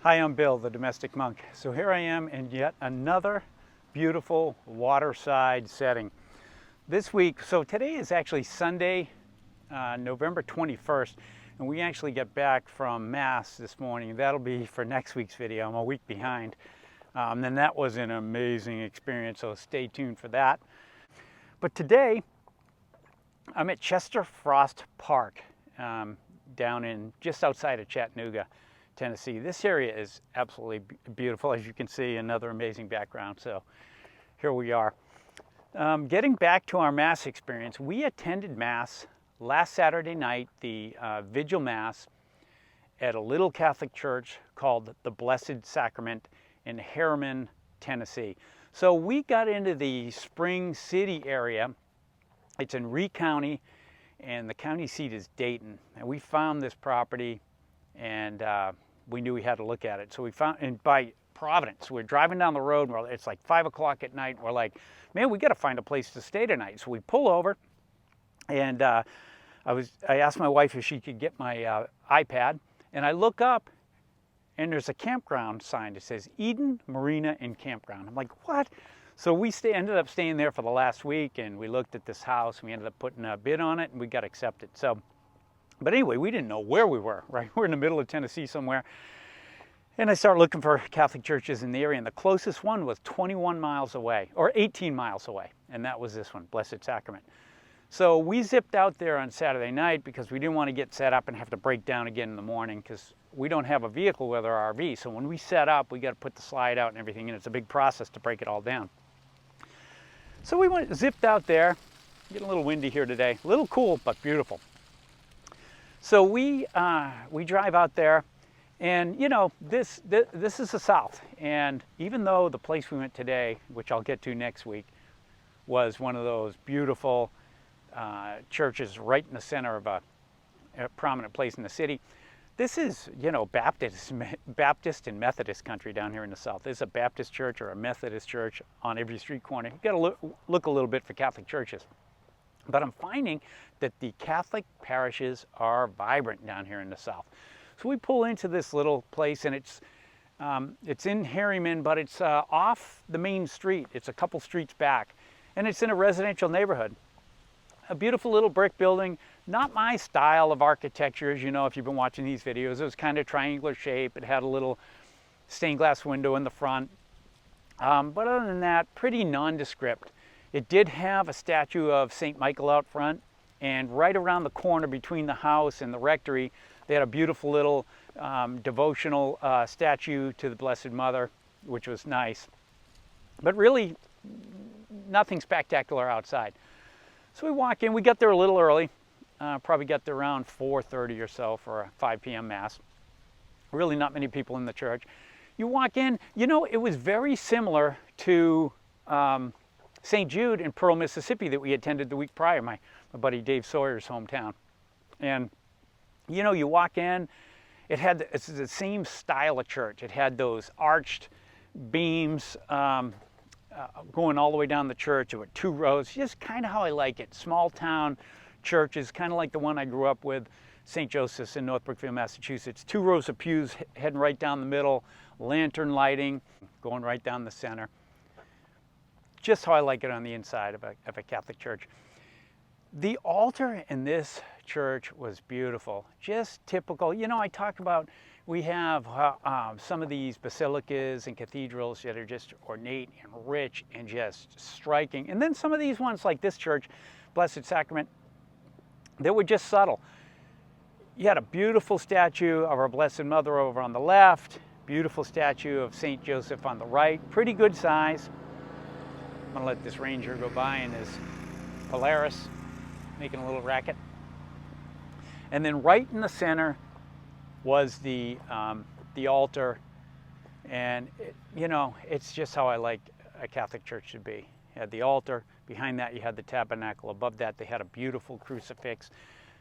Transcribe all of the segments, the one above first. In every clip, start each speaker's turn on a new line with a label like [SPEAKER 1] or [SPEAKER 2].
[SPEAKER 1] Hi, I'm Bill, the domestic monk. So here I am in yet another beautiful waterside setting. This week, so today is actually Sunday, November 21st, and we actually get back from Mass this morning. That'll be for next week's video. I'm a week behind. And that was an amazing experience, so stay tuned for that. But today, I'm at Chester Frost Park, down in just outside of Chattanooga, Tennessee. This area is absolutely beautiful, as you can see, another amazing background. So here we are. Getting back to our Mass experience, we attended Mass last Saturday night, the Vigil Mass at a little Catholic church called the Blessed Sacrament in Harriman, Tennessee. So we got into the Spring City area. It's in Rhea County, and the county seat is Dayton. And we found this property, and we knew we had to look at it. So we found, and by Providence, we're driving down the road, and it's like 5 o'clock at night, and we're like, man, we got to find a place to stay tonight. So we pull over, and I asked my wife if she could get my iPad, and I look up, and there's a campground sign that says Eden Marina and Campground. I'm like, what? So we ended up staying there for the last week, and we looked at this house, and we ended up putting a bid on it, and we got accepted. So, but anyway, we didn't know where we were, right? We're in the middle of Tennessee somewhere. And I started looking for Catholic churches in the area, and the closest one was 21 miles away, or 18 miles away, and that was this one, Blessed Sacrament. So we zipped out there on Saturday night because we didn't want to get set up and have to break down again in the morning, because we don't have a vehicle with our RV. So when we set up, we got to put the slide out and everything, and it's a big process to break it all down. So we zipped out there, getting a little windy here today, a little cool, but beautiful. So we drive out there, and you know, this is the South, and even though the place we went today, which I'll get to next week, was one of those beautiful churches right in the center of a prominent place in the city, this is, you know, Baptist and Methodist country down here in the South. There's a Baptist church or a Methodist church on every street corner. You've got to look a little bit for Catholic churches. But I'm finding that the Catholic parishes are vibrant down here in the South. So we pull into this little place, and it's in Harriman, but it's off the main street. It's a couple streets back, and it's in a residential neighborhood. A beautiful little brick building, not my style of architecture, as you know if you've been watching these videos. It was kind of triangular shape. It had a little stained glass window in the front. But other than that, pretty nondescript. It did have a statue of St. Michael out front, and right around the corner between the house and the rectory, they had a beautiful little devotional statue to the Blessed Mother, which was nice. But really, nothing spectacular outside. So we walk in, we got there a little early, probably got there around 4:30 or so for a 5 p.m. Mass. Really not many people in the church. You walk in, you know, it was very similar to St. Jude in Pearl, Mississippi that we attended the week prior, my buddy Dave Sawyer's hometown. And, you know, you walk in, it's the same style of church. It had those arched beams, going all the way down the church. There were 2 rows, just kind of how I like it. Small town churches, kind of like the one I grew up with, St. Joseph's in North Brookfield, Massachusetts. 2 rows of pews heading right down the middle, lantern lighting, going right down the center. Just how I like it on the inside of a Catholic church. The altar in this church was beautiful, just typical. You know, I talk about, we have some of these basilicas and cathedrals that are just ornate and rich and just striking. And then some of these ones like this church, Blessed Sacrament, they were just subtle. You had a beautiful statue of our Blessed Mother over on the left, beautiful statue of St. Joseph on the right, pretty good size. I'm gonna let this Ranger go by in his Polaris, making a little racket. And then right in the center was the altar, and you know, it's just how I like a Catholic church to be. You had the altar, behind that you had the tabernacle, above that they had a beautiful crucifix.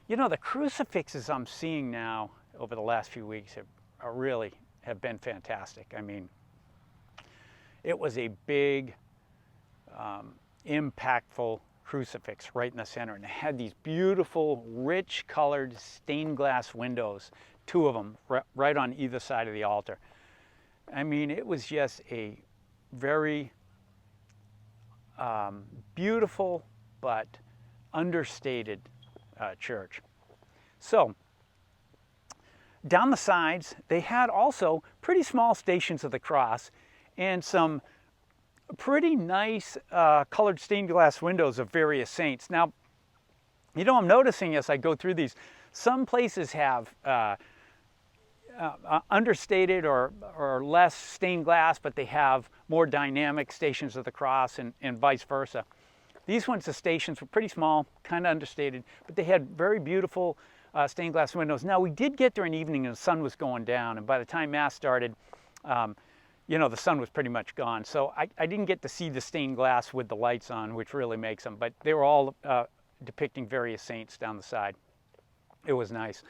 [SPEAKER 1] You know, the crucifixes I'm seeing now over the last few weeks have been fantastic. I mean, it was a big, impactful crucifix right in the center, and it had these beautiful, rich colored stained glass windows, 2 of them right on either side of the altar. I mean, it was just a very beautiful but understated church. So down the sides, they had also pretty small Stations of the Cross and some pretty nice colored stained glass windows of various saints. Now, you know, I'm noticing as I go through these, some places have understated or less stained glass, but they have more dynamic Stations of the Cross and vice versa. These ones, the stations were pretty small, kind of understated, but they had very beautiful stained glass windows. Now, we did get there in the evening and the sun was going down, and by the time Mass started, you know, the sun was pretty much gone. So I didn't get to see the stained glass with the lights on, which really makes them, but they were all depicting various saints down the side. It was nice.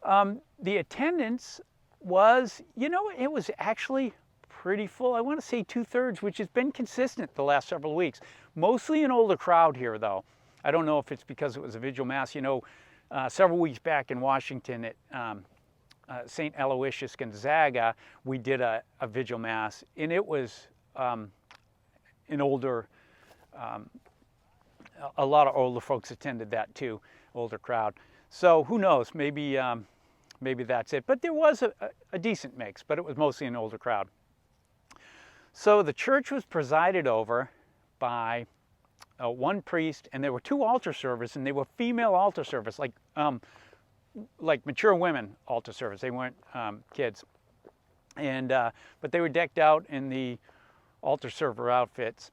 [SPEAKER 1] The attendance was, you know, it was actually pretty full. I want to say 2/3, which has been consistent the last several weeks. Mostly an older crowd here, though. I don't know if it's because it was a vigil Mass. You know, several weeks back in Washington at St. Aloysius Gonzaga, we did a vigil Mass, and it was an older, a lot of older folks attended that too, older crowd. So who knows, maybe maybe that's it. But there was a decent mix, but it was mostly an older crowd. So the church was presided over by one priest, and there were 2 altar servers, and they were female altar servers, like mature women altar servers. They weren't kids, and but they were decked out in the altar server outfits.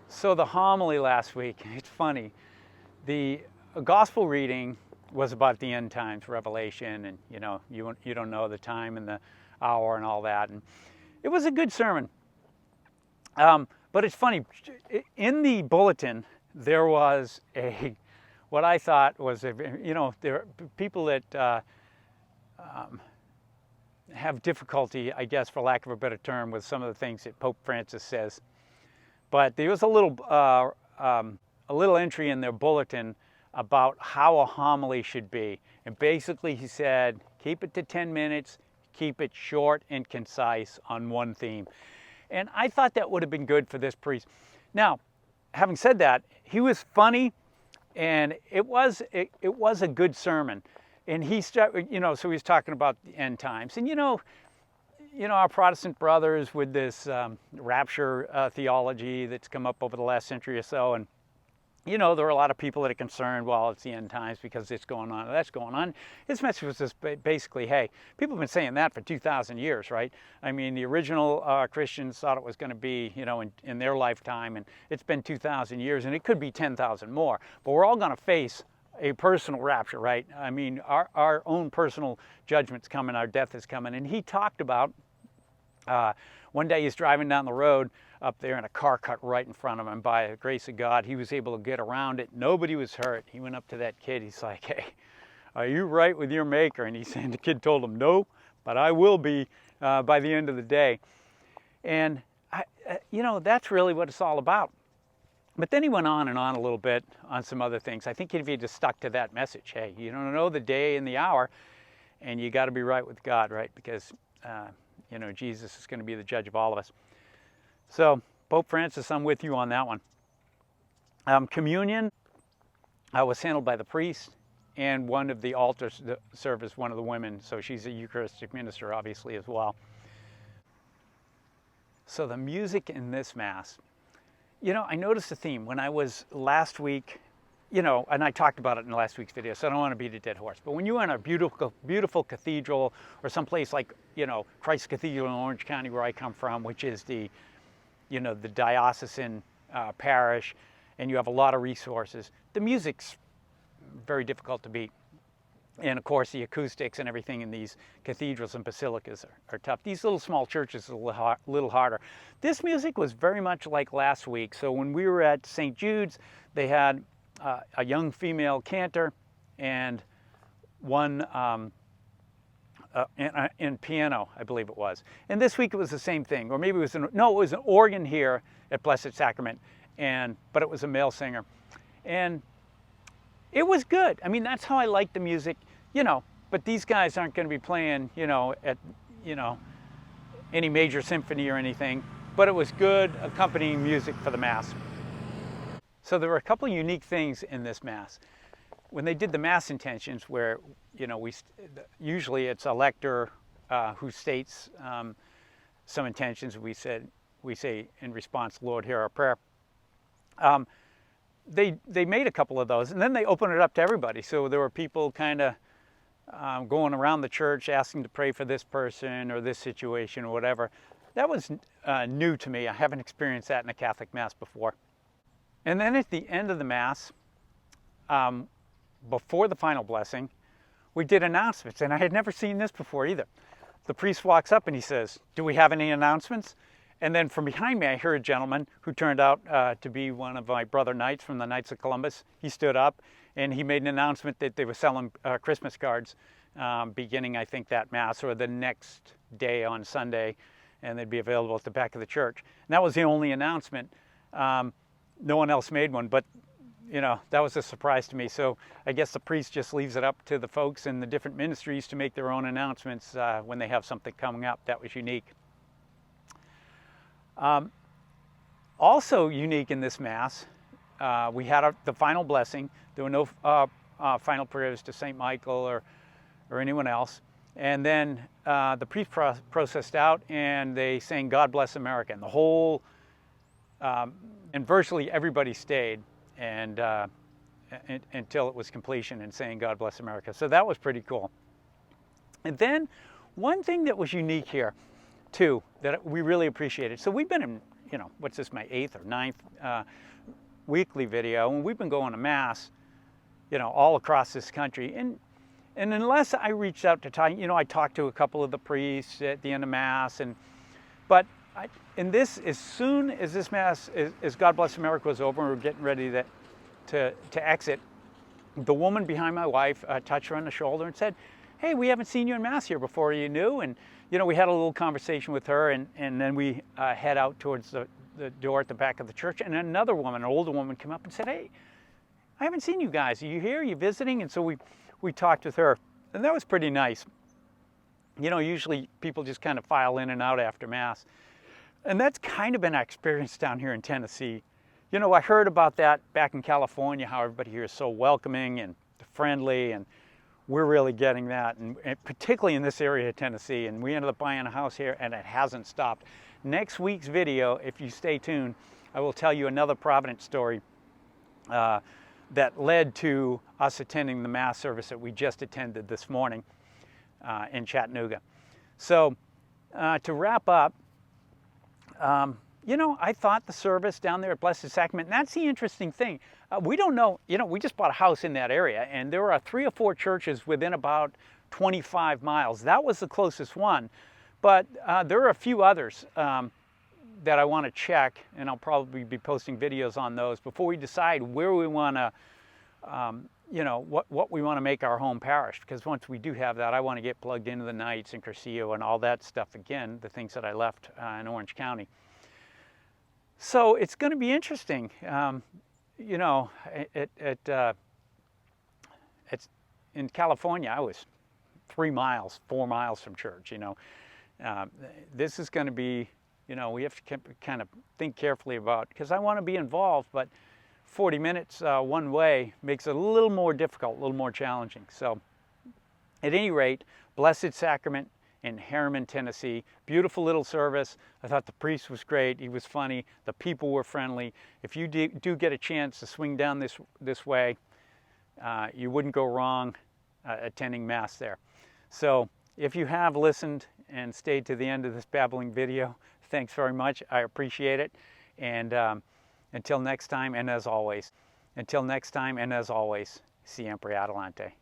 [SPEAKER 1] So the homily last week, it's funny. The gospel reading was about the end times, Revelation, and you know, you don't know the time and the hour and all that. And it was a good sermon. But it's funny, in the bulletin, there was what I thought was you know, there are people that have difficulty, I guess, for lack of a better term, with some of the things that Pope Francis says. But there was a little entry in their bulletin about how a homily should be. And basically he said, keep it to 10 minutes, keep it short and concise on one theme. And I thought that would have been good for this priest. Now, having said that, he was funny, and it was a good sermon. And he started, you know, so he was talking about the end times. And you know our Protestant brothers with this rapture theology that's come up over the last century or so, and you know, there are a lot of people that are concerned, well, it's the end times because it's going on, that's going on. His message was just basically, hey, people have been saying that for 2,000 years, right? I mean, the original Christians thought it was going to be, you know, in their lifetime, and it's been 2,000 years, and it could be 10,000 more. But we're all going to face a personal rapture, right? I mean, our own personal judgment's coming, our death is coming. And he talked about, one day he's driving down the road up there, and a car cut right in front of him. By the grace of God, he was able to get around it. Nobody was hurt. He went up to that kid. He's like, hey, are you right with your maker? And the kid told him, no, but I will be by the end of the day. And, you know, that's really what it's all about. But then he went on and on a little bit on some other things. I think if he just stuck to that message, hey, you don't know the day and the hour, and you got to be right with God, right? Because, you know, Jesus is going to be the judge of all of us. So, Pope Francis, I'm with you on that one. Communion was handled by the priest and one of the altar servers, one of the women. So she's a Eucharistic minister, obviously, as well. So the music in this Mass, you know, I noticed a theme when I was last week, you know, and I talked about it in last week's video, so I don't want to beat a dead horse. But when you're in a beautiful cathedral or someplace like, you know, Christ Cathedral in Orange County, where I come from, which is the, you know, the diocesan parish, and you have a lot of resources, the music's very difficult to beat. And of course, the acoustics and everything in these cathedrals and basilicas are tough. These little small churches are a little harder. This music was very much like last week. So when we were at St. Jude's, they had a young female cantor and one in piano, I believe it was. And this week it was the same thing, or maybe it was it was an organ here at Blessed Sacrament, but it was a male singer, and it was good. I mean, that's how I like the music, you know. But these guys aren't going to be playing, you know, at any major symphony or anything, but it was good accompanying music for the Mass. So there were a couple of unique things in this Mass. When they did the Mass intentions, where usually it's a lector who states some intentions, we say in response, Lord, hear our prayer. They made a couple of those, and then they opened it up to everybody. So there were people kind of going around the church asking to pray for this person or this situation or whatever. That was new to me. I haven't experienced that in a Catholic Mass before. And then at the end of the Mass, before the final blessing, we did announcements, and I had never seen this before either. The priest walks up and he says, "Do we have any announcements?" And then from behind me, I heard a gentleman who turned out to be one of my brother knights from the Knights of Columbus. He stood up and he made an announcement that they were selling Christmas cards beginning, I think, that Mass or the next day on Sunday, and they'd be available at the back of the church. And that was the only announcement. No one else made one, but that was a surprise to me. So I guess the priest just leaves it up to the folks in the different ministries to make their own announcements when they have something coming up. That was unique. Also unique in this Mass, we had the final blessing. There were no final prayers to St. Michael or anyone else. And then the priest processed out and they sang God Bless America. And the whole, and virtually everybody stayed and until it was completion and saying God Bless America. So that was pretty cool. And then one thing that was unique here too, that we really appreciated. So we've been in, what's this, my 8th or 9th weekly video, and we've been going to Mass, all across this country. And unless I reached out to talk, I talked to a couple of the priests at the end of Mass, but as soon as this Mass, as God Bless America was over and we were getting ready to exit, the woman behind my wife touched her on the shoulder and said, "Hey, we haven't seen you in Mass here before, you knew?" And we had a little conversation with her, and then we head out towards the door at the back of the church, and another woman, an older woman, came up and said, "Hey, I haven't seen you guys. Are you here? Are you visiting?" And so we talked with her, and that was pretty nice. Usually people just kind of file in and out after Mass. And that's kind of been our experience down here in Tennessee. I heard about that back in California, how everybody here is so welcoming and friendly, and we're really getting that, and particularly in this area of Tennessee. And we ended up buying a house here, and it hasn't stopped. Next week's video, if you stay tuned, I will tell you another Providence story that led to us attending the Mass service that we just attended this morning in Chattanooga. So to wrap up, I thought the service down there at Blessed Sacrament, and that's the interesting thing. We don't know, we just bought a house in that area, and there are 3 or 4 churches within about 25 miles. That was the closest one, but there are a few others that I want to check, and I'll probably be posting videos on those before we decide where we want to, what we want to make our home parish. Because once we do have that, I want to get plugged into the Knights and Cursillo and all that stuff again, the things that I left in Orange County. So it's going to be interesting. It's in California, I was 4 miles from church. This is going to be, we have to kind of think carefully about, because I want to be involved, but 40 minutes one way makes it a little more difficult, a little more challenging. So at any rate, Blessed Sacrament in Harriman, Tennessee. Beautiful little service. I thought the priest was great. He was funny. The people were friendly. If you do get a chance to swing down this way, you wouldn't go wrong attending Mass there. So if you have listened and stayed to the end of this babbling video, thanks very much. I appreciate it. And until next time, and as always, siempre adelante.